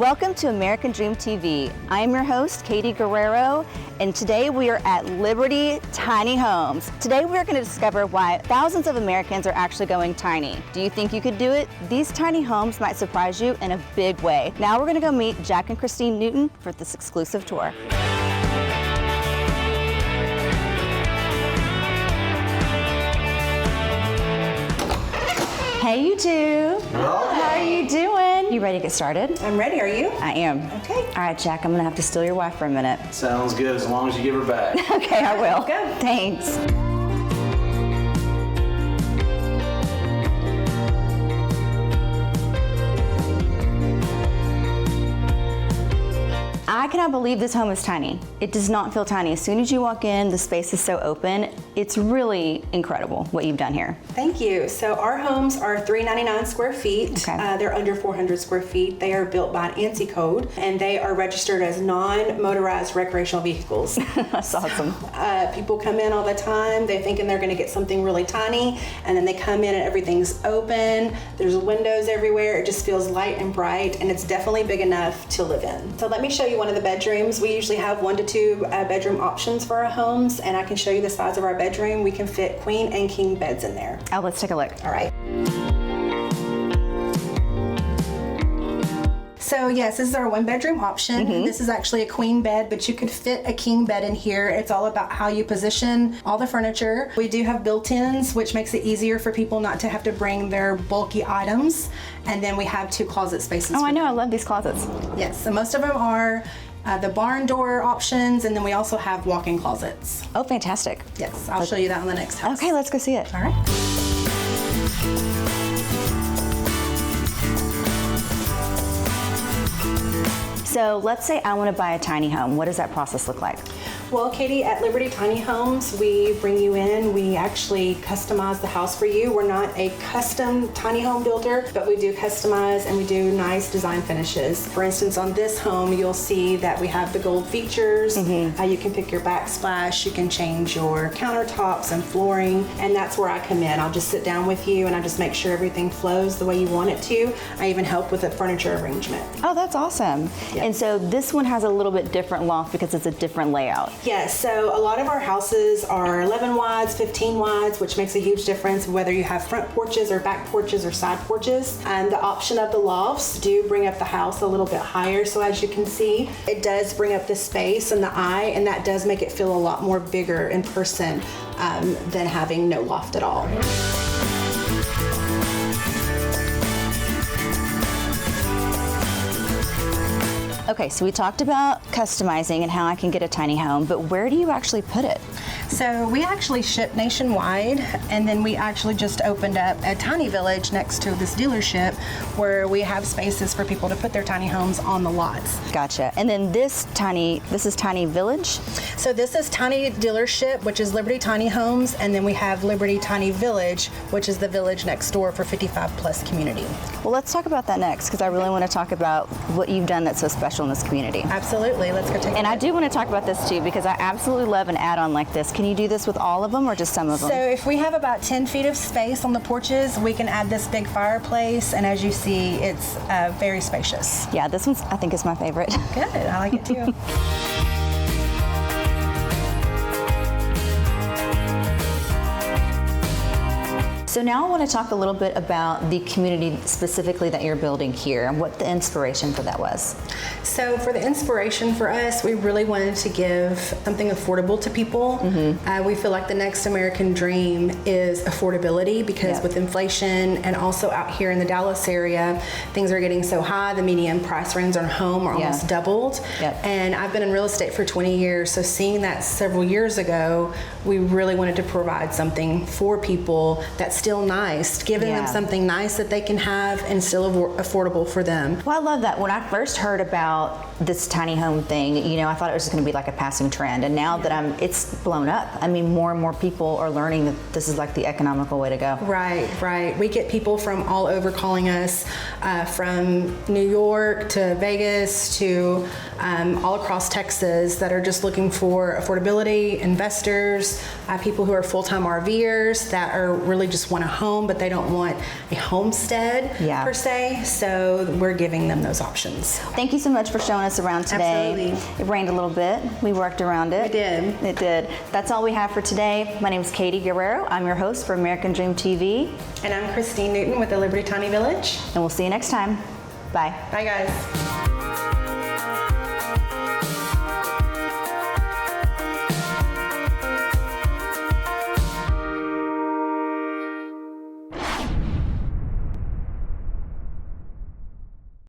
Welcome to American Dream TV. I am your host, Kaydee Guerrero, and today we are at Liberty Tiny Homes. Today we are going to discover why thousands of Americans are actually going tiny. Do you think you could do it? These tiny homes might surprise you in a big way. Now we're going to go meet Jack and Kristene Newton for this exclusive tour. Hey, you two. Hello. How are you doing? You ready to get started? I'm ready. Are you? I am. Okay. All right, Jack, I'm going to have to steal your wife for a minute. Sounds good, as long as you give her back. Okay, I will. Go. Thanks. I cannot believe this home is tiny. It does not feel tiny. As soon as you walk in, the space is so open. It's really incredible what you've done here. Thank you. So our homes are 399 square feet. Okay. They're under 400 square feet. They are built by an ANSI code, and they are registered as non-motorized recreational vehicles. That's awesome. People come in all the time. They're thinking they're going to get something really tiny, and then they come in and everything's open. There's windows everywhere. It just feels light and bright, and it's definitely big enough to live in. So let me show you one of the bedrooms. We usually have 1 to 2 bedroom options for our homes, and I can show you the size of our bedroom. We can fit queen and king beds in there. Oh, let's take a look. All right. So yes, this is our 1 bedroom option. This is actually a queen bed, but you could fit a king bed in here. It's all about how you position all the furniture. We do have built-ins, which makes it easier for people not to have to bring their bulky items. And then we have 2 closet spaces. Oh, I know. I love these closets. Yes, so most of them are the barn door options, and then we also have walk-in closets. Oh, fantastic. Yes, I'll show you that on the next house. Okay, let's go see it. All right. So let's say I want to buy a tiny home. What does that process look like? Well, Kaydee, at Liberty Tiny Homes, we bring you in. We actually customize the house for you. We're not a custom tiny home builder, but we do customize and we do nice design finishes. For instance, on this home, you'll see that we have the gold features. You can pick your backsplash. You can change your countertops and flooring, and that's where I come in. I'll just sit down with you and I just make sure everything flows the way you want it to. I even help with the furniture arrangement. Oh, that's awesome. Yeah. And so this one has a little bit different loft because it's a different layout. Yes, so a lot of our houses are 11 wides, 15 wides, which makes a huge difference whether you have front porches or back porches or side porches. And the option of the lofts do bring up the house a little bit higher. So as you can see, it does bring up the space and the eye, and that does make it feel a lot more bigger in person than having no loft at all. Okay, so we talked about customizing and how I can get a tiny home, but where do you actually put it? So we actually ship nationwide, and then we actually just opened up a tiny village next to this dealership where we have spaces for people to put their tiny homes on the lots. Gotcha. And then this is Tiny Village? So this is Tiny Dealership, which is Liberty Tiny Homes, and then we have Liberty Tiny Village, which is the village next door for 55 plus community. Well, let's talk about that next because I really want to talk about what you've done that's so special in this community. Absolutely. Let's go take a look. And I do want to talk about this too because I absolutely love an add-on like this. Can you do this with all of them or just some of them? So if we have about 10 feet of space on the porches, we can add this big fireplace, and as you see, it's very spacious. Yeah, this one I think is my favorite. Good. I like it too. So now I want to talk a little bit about the community specifically that you're building here and what the inspiration for that was. So for the inspiration for us, we really wanted to give something affordable to people. We feel like the next American dream is affordability because with inflation and also out here in the Dallas area, things are getting so high. The median price range on a home are almost doubled. And I've been in real estate for 20 years, so seeing that several years ago, we really wanted to provide something for people that's still nice, giving them something nice that they can have and still affordable for them. Well, I love that. When I first heard about this tiny home thing, you know, I thought it was just going to be like a passing trend, and now that it's blown up. I mean, more and more people are learning that this is like the economical way to go. Right, right. We get people from all over calling us, from New York to Vegas to all across Texas that are just looking for affordability, investors, people who are full-time RVers that are really just just want a home, but they don't want a homestead per se. So we're giving them those options. Thank you so much for showing us around today. Absolutely. It rained a little bit. We worked around it. We did. It did. That's all we have for today. My name is Kaydee Guerrero. I'm your host for American Dream TV. And I'm Kristene Newton with the Liberty Tiny Village. And we'll see you next time. Bye. Bye, guys.